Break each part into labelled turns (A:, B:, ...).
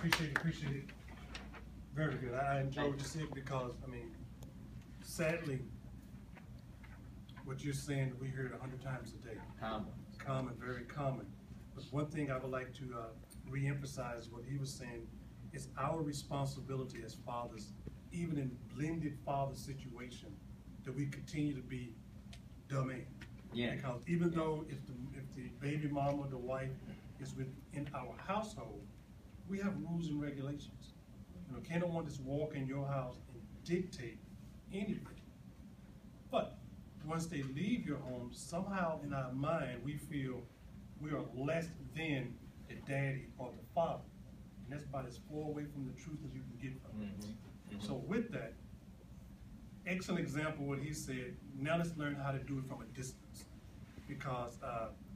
A: appreciate it. Very good. I enjoyed what you said because, I mean, sadly, what you're saying, we hear it 100 times a day. Common, very common. But one thing I would like to re-emphasize what he was saying is our responsibility as fathers, even in blended father situation, that we continue to be the man.
B: Yeah.
A: Because even though if the baby mama, the wife, is within our household, we have rules and regulations. You know, can't no one just walk in your house and dictate anything. But once they leave your home, somehow in our mind we feel we are less than the daddy or the father. And that's about as far away from the truth as you can get from it. So with that, excellent example what he said, now let's learn how to do it from a distance. Because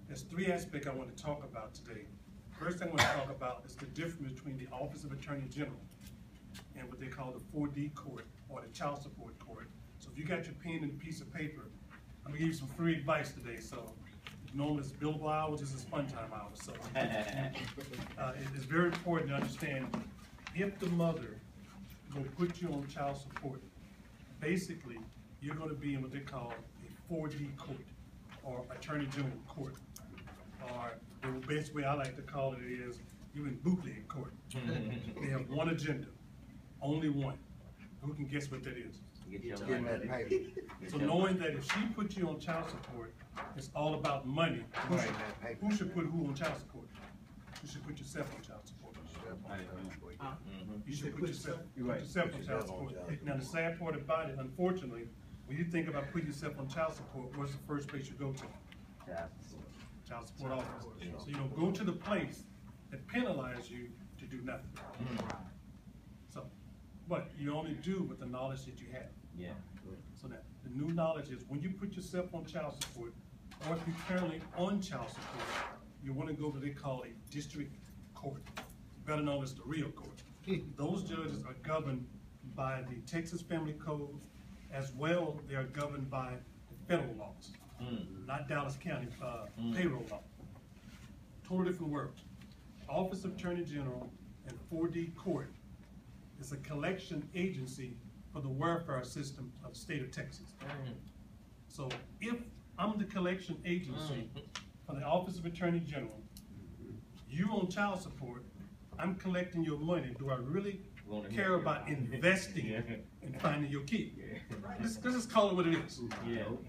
A: there's three aspects I want to talk about today. First thing I want to talk about is the difference between the Office of Attorney General and what they call the 4D court or the child support court. So if you got your pen and a piece of paper, I'm gonna give you some free advice today. So normally it's billable hours, this is fun time hours. So it's very important to understand if the mother will put you on child support, basically you're gonna be in what they call a 4D court or Attorney General court. Or the best way I like to call it is you're in bootleg court. They have one agenda, only one. Who can guess what that is? So knowing that if she puts you on child support, it's all about money. Who should put who on child support? You should put yourself on child support. You should put yourself on child support. Now the sad part about it, unfortunately, when you think about putting yourself on child support, what's the first place you go to? Child support office. So you don't go to the place that penalizes you to do nothing. So, but you only do with the knowledge that you have.
B: Yeah.
A: So that the new knowledge is when you put yourself on child support, or if you're currently on child support, you want to go to what they call a district court, better known as the real court. Those judges are governed by the Texas Family Code, as well they are governed by the federal laws, not Dallas County payroll law. Total different words. Office of Attorney General and 4D court is a collection agency for the welfare system of the state of Texas. So if I'm the collection agency for the Office of Attorney General, you on child support, I'm collecting your money. Do I really care about investing and finding your kid? Let's just call it what it is. You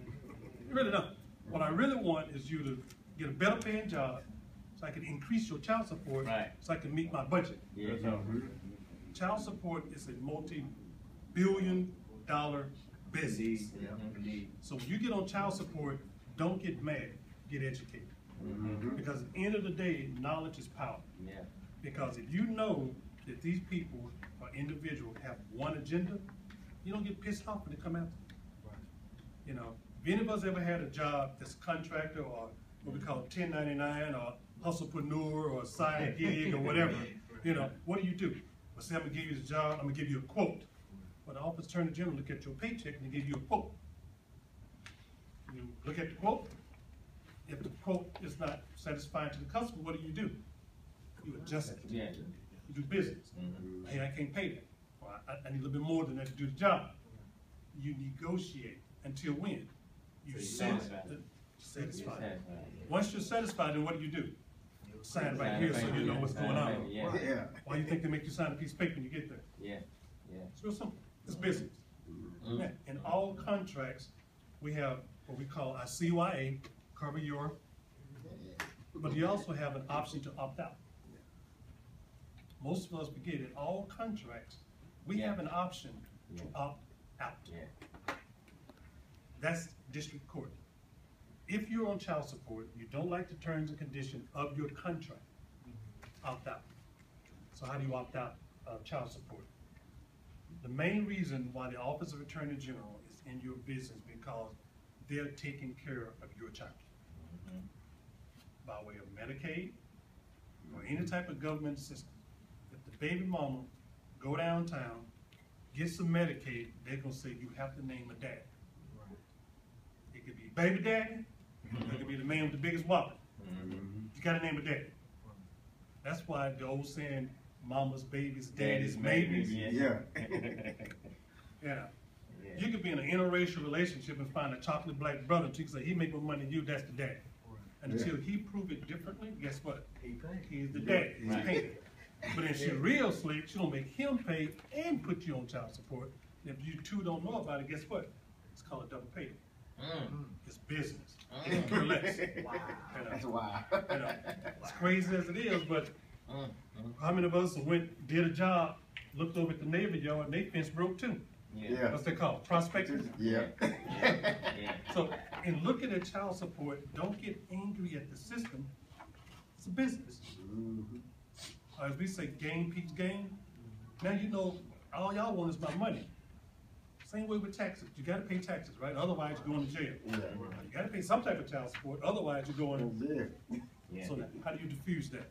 A: really don't. What I really want is you to get a better paying job so I can increase your child support so I can meet my budget. Child support is a multi-billion-dollar business. So when you get on child support, don't get mad, get educated. Because at the end of the day, knowledge is power. Because if you know that these people or individuals have one agenda, you don't get pissed off when they come out. You know, if any of us ever had a job that's a contractor or what we call 1099 or hustlepreneur or side gig or whatever, you know, what do? Well, say I'm gonna give you the job, I'm gonna give you a quote. But the Office of Attorney General look at your paycheck and they give you a quote. You look at the quote. If the quote is not satisfying to the customer, what do? You adjust it. You do business. Hey, I can't pay that. Or I need a little bit more than that to do the job. You negotiate until when? You satisfied. Once you're satisfied, then what do? Sign right here so you know what's going on. Why do you think they make you sign a piece of paper when you get there? It's real simple. It's business. In all contracts, we have what we call our CYA, cover your, but you also have an option to opt out. Most of us forget in all contracts, we have an option to opt out. That's district court. If you're on child support, you don't like the terms and conditions of your contract, opt out. So how do you opt out of child support? The main reason why the Office of Attorney General is in your business because they're taking care of your child. By way of Medicaid or any type of government system. If the baby mama go downtown, get some Medicaid, they're gonna say you have to name a dad. It could be baby daddy, it could be the man with the biggest wallet. You gotta name a daddy. That's why the old saying, mama's babies, daddy's maybes.
B: Yeah.
A: Yeah. You could be in an interracial relationship and find a chocolate black brother, and you can say, he make more money than you, that's the daddy. And until he prove it differently, guess what? He's the daddy, he's paying. But if she's real slick, she don't make him pay and put you on child support. And if you two don't know about it, guess what? It's called a double payment. It's business. It's less.
C: Wow.
B: That's wild.
A: As crazy as it is, but how many of us did a job, looked over at the neighbor yard, and they fence broke too?
B: Yeah.
A: What's that called? Prospecting?
B: Yeah.
A: So, in looking at child support, don't get angry at the system. It's a business. As we say, gain peaks gain. Now you know all y'all want is my money. Same way with taxes. You gotta pay taxes, right? Otherwise you're going to jail. You gotta pay some type of child support, otherwise you're going to. So now, how do you diffuse that?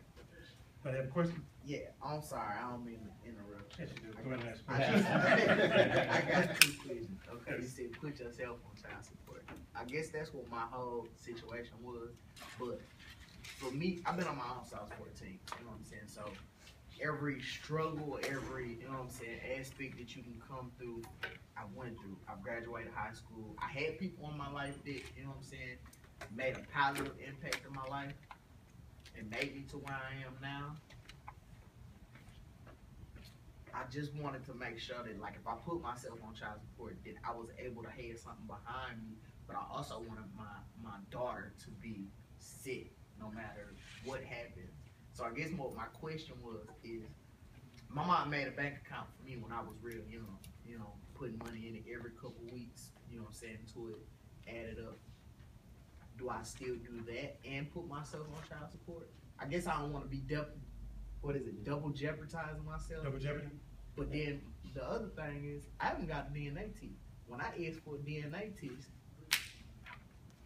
A: Do I have a question?
C: Yeah, I'm sorry, I don't mean to interrupt.
A: Yes, you do. Go ahead and ask.
C: I got two questions. Okay, you said put yourself on child support. I guess that's what my whole situation was. But for me, I've been on my own child support team. You know what I'm saying? So every struggle, every, you know what I'm saying, aspect that you can come through, I went through. I graduated high school. I had people in my life that, you know what I'm saying, made a positive impact in my life and made me to where I am now. I just wanted to make sure that, like, if I put myself on child support, that I was able to have something behind me, but I also wanted my daughter to be set no matter what happens. So I guess what my question is, my mom made a bank account for me when I was real young, you know, putting money in it every couple weeks, you know what I'm saying, to it, add it up. Do I still do that and put myself on child support? I guess I don't want to be double jeopardizing myself.
A: Double jeopardy?
C: But then the other thing is, I haven't got a DNA test. When I ask for a DNA test,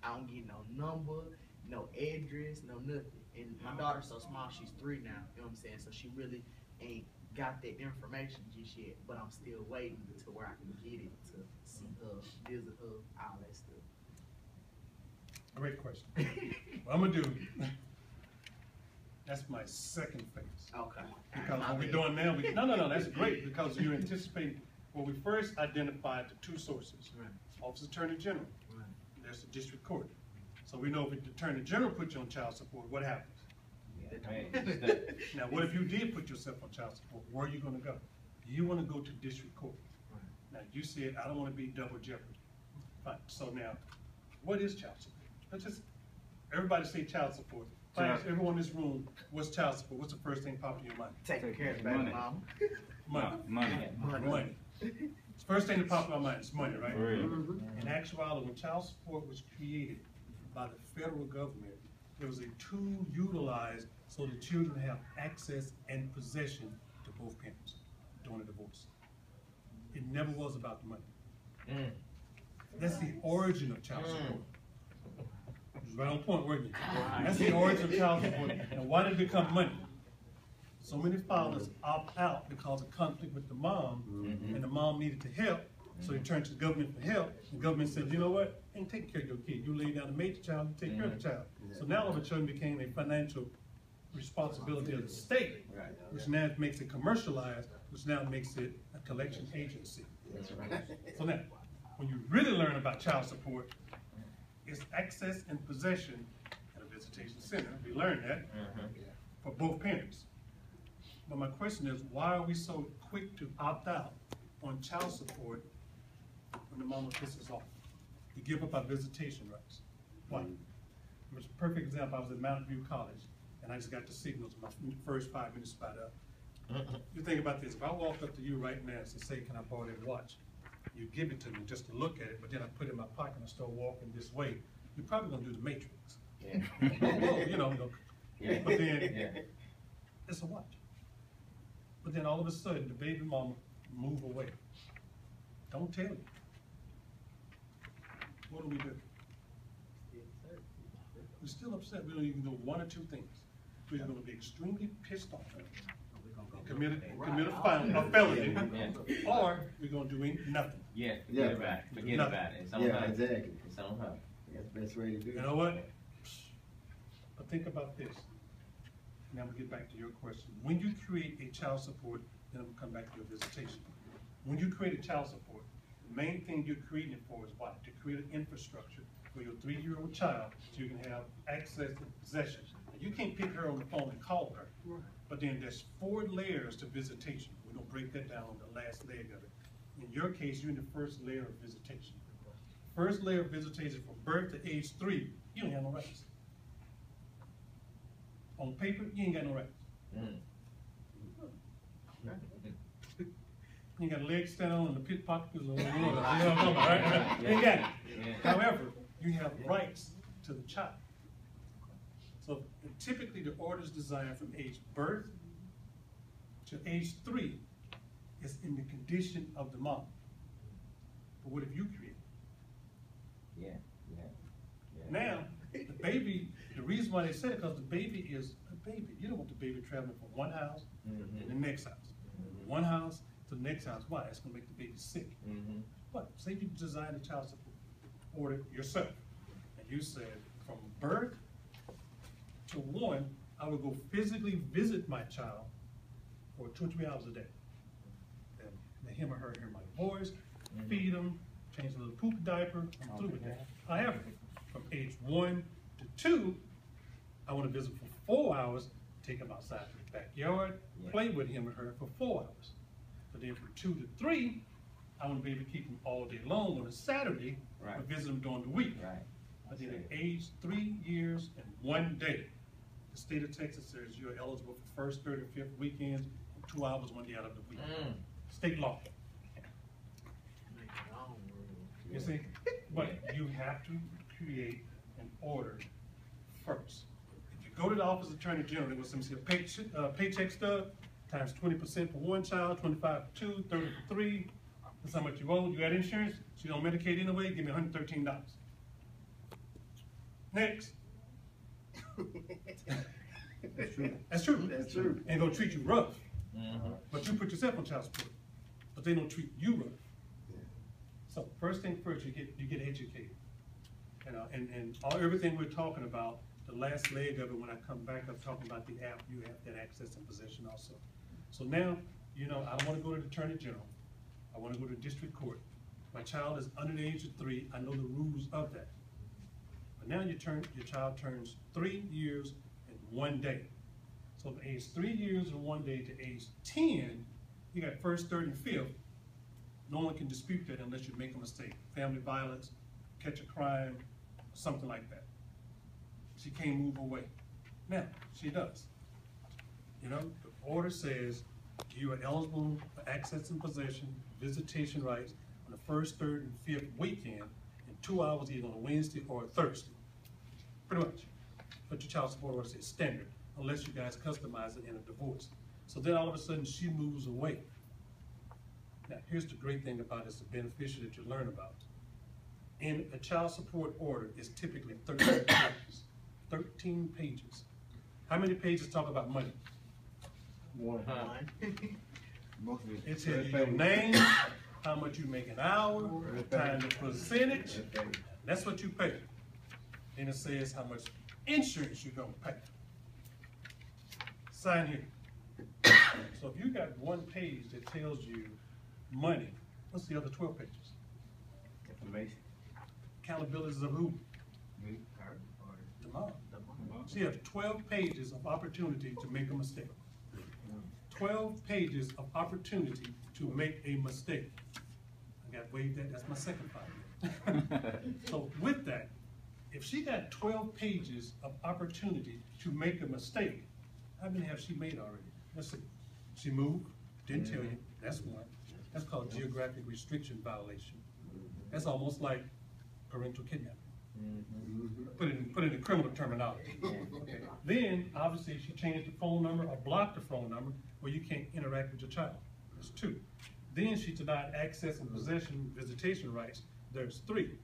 C: I don't get no number, no address, no nothing. And my daughter's so small, she's 3 now, you know what I'm saying? So she really ain't got that information just yet, but I'm still waiting to where I can get it to see her, visit her, all that stuff.
A: Great question. What I'm gonna do, that's my second phase.
C: Okay.
A: Because what we're doing now, no, that's great, because you're anticipating, well, we first identified the 2 sources.
C: Right.
A: Office Attorney General,
C: Right.
A: there's the district court. So we know if the Attorney General puts you on child support, what happens? Now, what if you did put yourself on child support? Where are you gonna go? You wanna go to district court.
C: Right.
A: Now, you said, I don't wanna be double jeopardy. Fine, so now, what is child support? Let's just, everybody say child support. Class, everyone in this room, what's child support? What's the first thing popping in your mind?
C: Taking care of the baby mama.
A: Money. It's the first thing that pops in my mind is money, right?
B: Mm-hmm.
A: In actuality, when child support was created by the federal government, there was a tool utilized so the children have access and possession to both parents during a divorce. It never was about the money. That's the origin of child support. It was right on point, weren't you? That's the origin of child support. And why did it become money? So many fathers opt out because of conflict with the mom, and the mom needed to help, so they turned to the government for help. The government said, you know what, I ain't taking care of your kid. You lay down the major child, you take care of the child. So now all of a sudden became a financial responsibility of the state, which now makes it commercialized, which now makes it a collection agency. So now, when you really learn about child support, it's access and possession at a visitation center. We learned that for both parents. But my question is, why are we so quick to opt out on child support when the mama pisses off? We give up our visitation rights. Why? It was a perfect example. I was at Mountain View College, and I just got the signals my first 5 minutes spot up. You think about this. If I walk up to you right now and say, can I borrow that watch? You give it to me just to look at it, but then I put it in my pocket and I start walking this way. You're probably going to do the Matrix. You know, but then it's a watch. But then all of a sudden, the baby mama move away. Don't tell you. What do? We're still upset. We don't even know 1 or 2 things. We're going to be extremely pissed off and commit a felony, or we're going to do nothing.
D: Forget about it. Forget about it. It's on her.
B: Exactly.
D: It's on her.
B: That's the best way to do it.
A: You know what? But think about this. Now we'll get back to your question. When you create a child support, then we'll come back to your visitation. When you create a child support, the main thing you're creating it for is what? To create an infrastructure for your 3-year-old child so you can have access to possession. You can't pick her on the phone and call her. But then there's 4 layers to visitation. We're gonna break that down on the last leg of it. In your case, you're in the first layer of visitation. First layer of visitation from birth to age 3, you don't have no rights. On paper, you ain't got no rights. You got legs stand on and the pit pockets or whatever. You know what I'm talking about, right? You ain't got it. However, you have rights to the child. So typically the order is designed from age birth to age 3 is in the condition of the mom. But what have you created? Now, the baby, the reason why they said it because the baby is a baby. You don't want the baby traveling from one house to the next house. One house to the next house. Why? It's gonna make the baby sick. But say you design the child support order yourself, and you said from birth to 1, I would go physically visit my child for 2 or 3 hours a day. And him or her hear my voice, feed them, change a little poop diaper, I'm through with that. However, from age 1 to 2, I want to visit for 4 hours, take him outside to the backyard, play with him or her for 4 hours. But then from 2 to 3, I want to be able to keep him all day long on a Saturday, but visit him during the week. But then at age 3 years and 1 day, the state of Texas says you're eligible for first, third, and fifth weekends, and 2 hours 1 day out of the week. State law. You see? But you have to create an order first. If you go to the Office of Attorney General, they will send you a paycheck stub, times 20% for 1 child, 25 for 2, 30 for 3. That's how much you owe. You got insurance, so you on Medicaid anyway, give me $113. Next.
B: That's true.
A: That's true.
B: That's true.
A: Ain't gonna treat you rough. But you put yourself on child support. But they don't treat you rough. So first thing first, you get educated. You know, and everything we're talking about, the last leg of it, when I come back, I'm talking about the app, you have that access and possession also. So now, you know, I don't want to go to the Attorney General. I want to go to district court. My child is under the age of 3. I know the rules of that. But now your child turns 3 years and 1 day. So from age 3 years and 1 day to age 10, you got first, third, and fifth. No one can dispute that unless you make a mistake. Family violence, catch a crime, something like that. She can't move away. Now, she does. You know, the order says you are eligible for access and possession, visitation rights on the first, third, and fifth weekend in 2 hours either on a Wednesday or a Thursday. Pretty much. But your child support order says standard, unless you guys customize it in a divorce. So then all of a sudden she moves away. Now, here's the great thing about this, the beneficial that you learn about. In a child support order is typically 13 pages. 13 pages. How many pages talk about money?
B: 1. Most of
A: It tells you your name, how much you make an hour, time the percentage. That's what you pay. And it says how much insurance you're gonna pay. Sign here. So if you got 1 page that tells you money, what's the other 12 pages?
B: information.
A: Accountabilities of who?
B: Me.
A: The mom. So you have 12 pages of opportunity to make a mistake. 12 pages of opportunity to make a mistake. I got waved that, that's my second part. So with that, if she got 12 pages of opportunity to make a mistake, how many have she made already? Let's see. She moved, didn't tell you, that's 1. That's called geographic restriction violation. That's almost like parental kidnapping. Put it in criminal terminology. Okay. Then, obviously, she changed the phone number or blocked the phone number where you can't interact with your child. That's 2. Then she denied access and possession visitation rights. There's 3.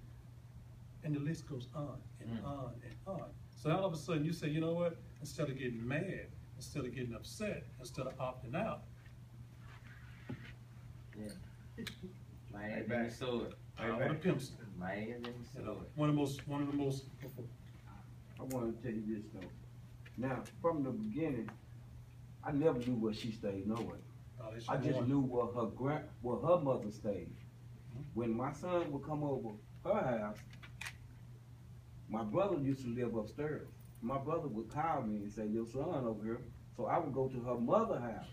A: And the list goes on and on and on. So all of a sudden you say, you know what? Instead of getting mad, instead of getting upset, instead of opting out.
D: Miami and Sword.
A: Power to pencil.
D: Miami and Sword.
A: One of the most.
B: I want to tell you this though.
E: Now, from the beginning, I never knew where she stayed nowhere.
A: Violation
E: I just
A: one.
E: knew where her mother stayed. When my son would come over her house, my brother used to live upstairs. My brother would call me and say, your son over here. So I would go to her mother's house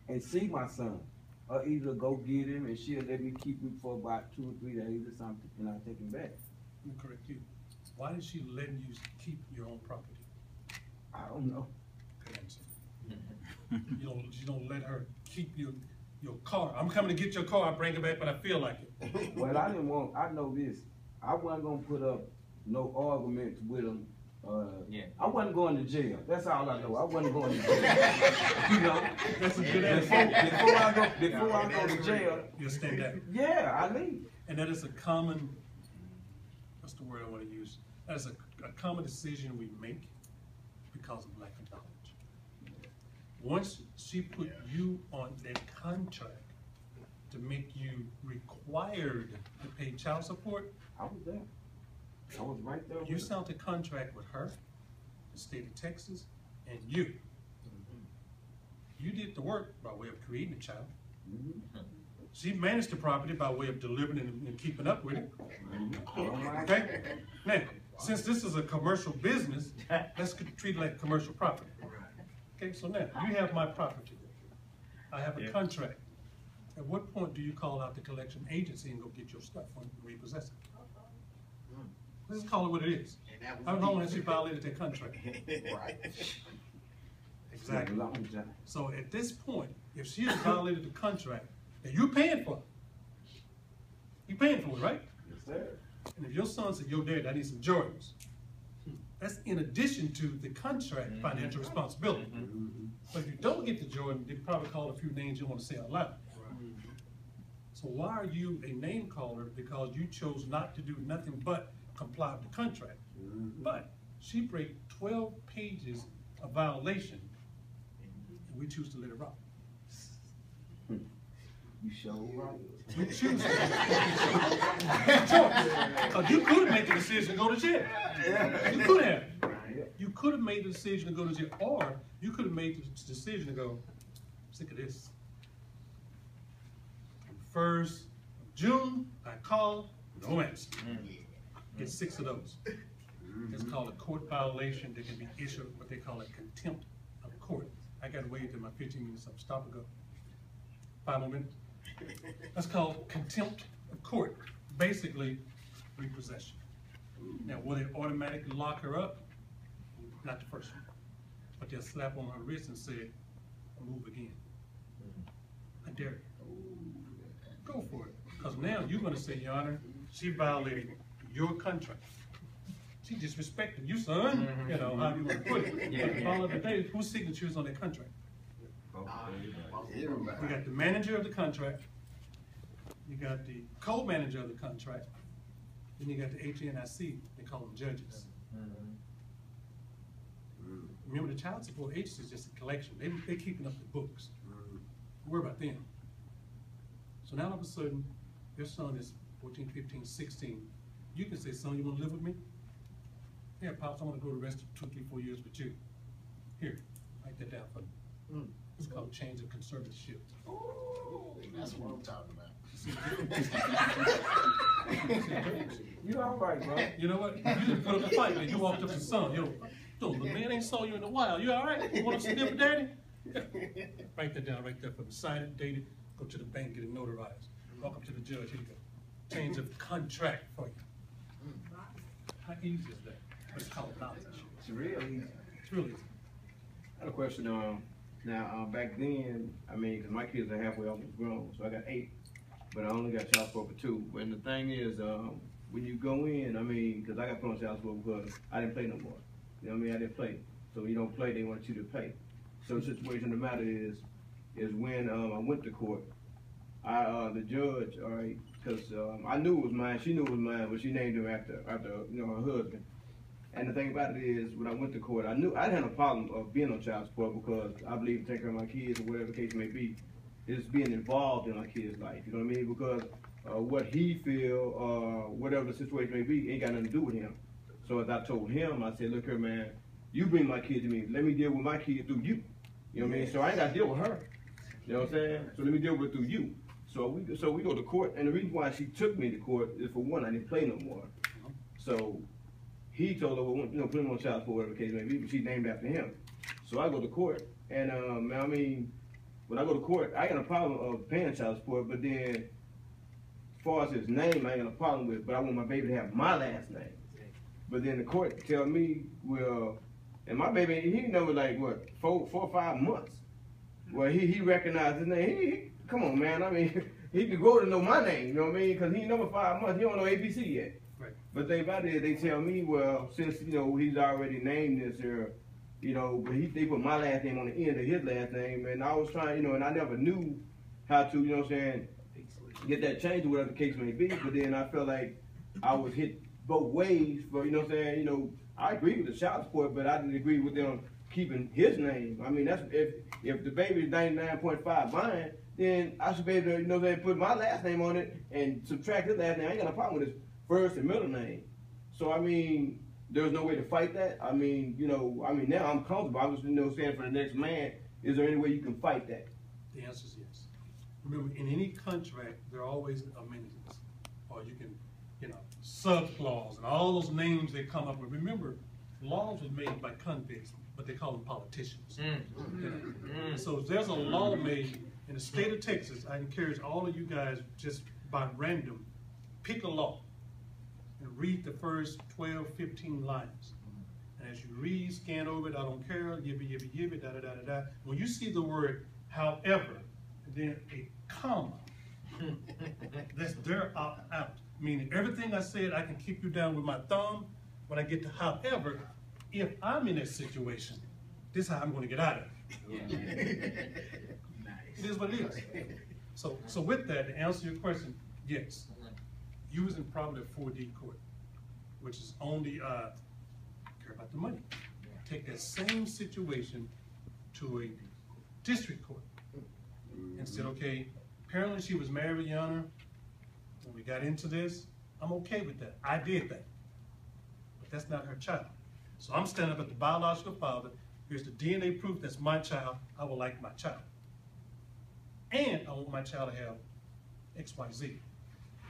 E: and see my son. Or either go get him and she'll let me keep him for about 2 or 3 days or something, and I'll take him back.
A: Let me correct you. Why is she letting you keep your own property?
E: I don't know.
A: Good answer. You don't let her keep your car. I'm coming to get your car, I bring it back, but I feel like it.
E: Well, I know this. I wasn't gonna put up no arguments with him. I wasn't going to jail. That's all I know. I wasn't going to jail. You know,
A: That's a good answer.
E: before I go to jail,
A: You'll stand down.
E: yeah, I leave.
A: And that is a common, what's the word I want to use? That is a common decision we make because of lack of knowledge. Once she put you on that contract to make you required to pay child support,
E: I was there. I was right there.
A: you
E: with her.
A: signed a contract with her, the state of Texas, and you. You did the work by way of creating a child. She managed the property by way of delivering and keeping up with it. Okay? Now, since this is a commercial business, let's treat it like commercial property. Okay, so now, you have my property. I have a contract. At what point do you call out the collection agency and go get your stuff and repossess it? Let's call it what it is. How long has she violated that contract?
C: Right.
A: Exactly.
E: Long time.
A: So at this point, if she has violated the contract, then you're paying for it. You're paying for it, right?
E: Yes, sir.
A: And if your son said, yo, dad, I need some Jordans, that's in addition to the contract financial responsibility. But if you don't get the Jordan, they probably call a few names you want to say out loud. So why are you a name caller? Because you chose not to do nothing but comply with the contract. But she break 12 pages of violation, and we choose to let it rock.
E: You sure right.
A: We choose to. You could have made the decision to go to jail. You could have. You could have made the decision to go to jail, or you could have made the decision to go, I'm sick of this. On the 1st of June, I call, no answer. Get 6 of those. It's called a court violation that can be issued, what they call a contempt of court. I got to wait until my 15 minutes up. Stop and go. 5 more minutes. That's called contempt of court. Basically, repossession. Now, will they automatically lock her up? Not the first one. But they'll slap on her wrist and say, move again. I dare you. Go for it. Because now you're going to say, Your Honor, she violated your contract. She disrespected you, son. You know, how do you want to put it? But at the end of the day, whose signature is on that contract? We got the manager of the contract, you got the co-manager of the contract, then you got the HNIC, they call them judges. Remember, the child support agency is just a collection. They're keeping up the books. Don't worry about them. So now all of a sudden, your son is 14, 15, 16. You can say, son, you want to live with me? Yeah, Pops, I want to go the rest of 2, 3, 4 years with you. Here, write that down for me. It's called change of conservatorship.
F: That's what I'm talking about.
E: You all right, bro?
A: You know what? You just put up a fight, man. You walked up to son. Yo, the man ain't saw you in a while. You all right? You want to live with daddy? Yeah. Write that down right there for me. Sign it, date it, go to the bank, get it notarized. Walk up to the judge, here you go. Change of contract for you. How easy is that? But it's called knowledge.
E: It's real easy.
A: It's really easy.
B: I had a question, now, back then, I mean, cause my kids are halfway almost grown, so I got 8, but I only got child support for 2. And the thing is, when you go in, I mean, cause I got put on child support because I didn't play no more. You know what I mean? I didn't play. So when you don't play, they want you to pay. So the situation of the matter is when I went to court, the judge, all right, cause I knew it was mine, she knew it was mine, but she named him after you know, her husband. And the thing about it is, when I went to court, I knew I didn't have a problem of being on child support because I believe in taking care of my kids or whatever the case may be. It's being involved in my kid's life, you know what I mean? Because what he feel, whatever the situation may be, ain't got nothing to do with him. So as I told him, I said, look here, man, you bring my kid to me. Let me deal with my kid through you. You know what I mean? So I ain't got to deal with her. You know what I'm saying? So let me deal with it through you. So we go to court, and the reason why she took me to court is for one, I didn't play no more. So he told her, well, you know, put him on child support, whatever the case may be, but she's named after him. So I go to court, and I mean, when I go to court, I got a problem of paying child support, but then as far as his name, I ain't got a problem with, but I want my baby to have my last name. But then the court tell me, well, and my baby, he never like, what, 4 or 5 months. Well, he recognized his name. He come on, man. I mean, he could grow to know my name, you know what I mean? Because he number 5 months. He don't know ABC yet.
A: Right.
B: But they about it, they tell me, well, since, you know, he's already named this here, you know, but they put my last name on the end of his last name. And I was trying, you know, and I never knew how to, you know what I'm saying, get that changed or whatever the case may be. But then I felt like I was hit both ways for, you know what I'm saying, you know, I agree with the child support, but I didn't agree with them keeping his name. I mean, that's if the baby is 99.5 mine, then I should be able to, you know, they put my last name on it and subtract his last name. I ain't got no problem with his first and middle name. So I mean, there's no way to fight that. I mean, you know, I mean now I'm comfortable. I was, you know, saying for the next man, is there any way you can fight that?
A: The answer is yes. Remember, in any contract, there are always amenities, or you can, you know, subclause and all those names they come up with. Remember, laws were made by convicts, but they call them politicians. You know? So if there's a law made in the state of Texas, I encourage all of you guys, just by random, pick a law and read the first 12, 15 lines. And as you read, scan over it, I don't care, yibby, yibby, yibby, da, da, da, da, da. When you see the word however, and then a comma, that's their out. Meaning everything I said, I can keep you down with my thumb. When I get to however, if I'm in that situation, this is how I'm going to get out of it. It is what it is. So with that, to answer your question, yes. Using probably a 4D court, which is only care about the money. Take that same situation to a district court and said, okay, apparently she was married younger. When we got into this, I'm okay with that. I did that. But that's not her child. So I'm standing up at the biological father. Here's the DNA proof that's my child. I would like my child. And I want my child to have X, Y, Z.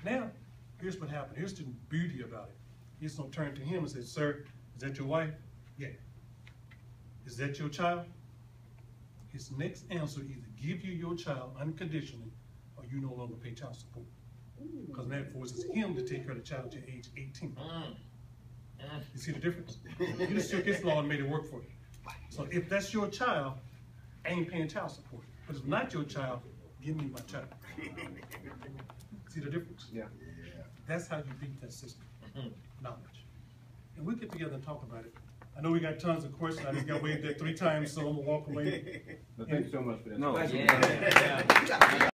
A: Now, here's what happened. Here's the beauty about it. He's going to turn to him and say, sir, is that your wife? Yeah. Is that your child? His next answer either give you your child unconditionally or you no longer pay child support. Because that forces him to take care of the child to age 18. You see the difference? You just took this law and made it work for you. So if that's your child, I ain't paying child support. But if it's not your child, give me my child. See the difference?
B: Yeah.
A: That's how you beat that system. Knowledge. And we'll get together and talk about it. I know we got tons of questions. I just got waved there 3 times, so I'm gonna walk away.
B: But thank you so much for that.
E: No,
D: Yeah.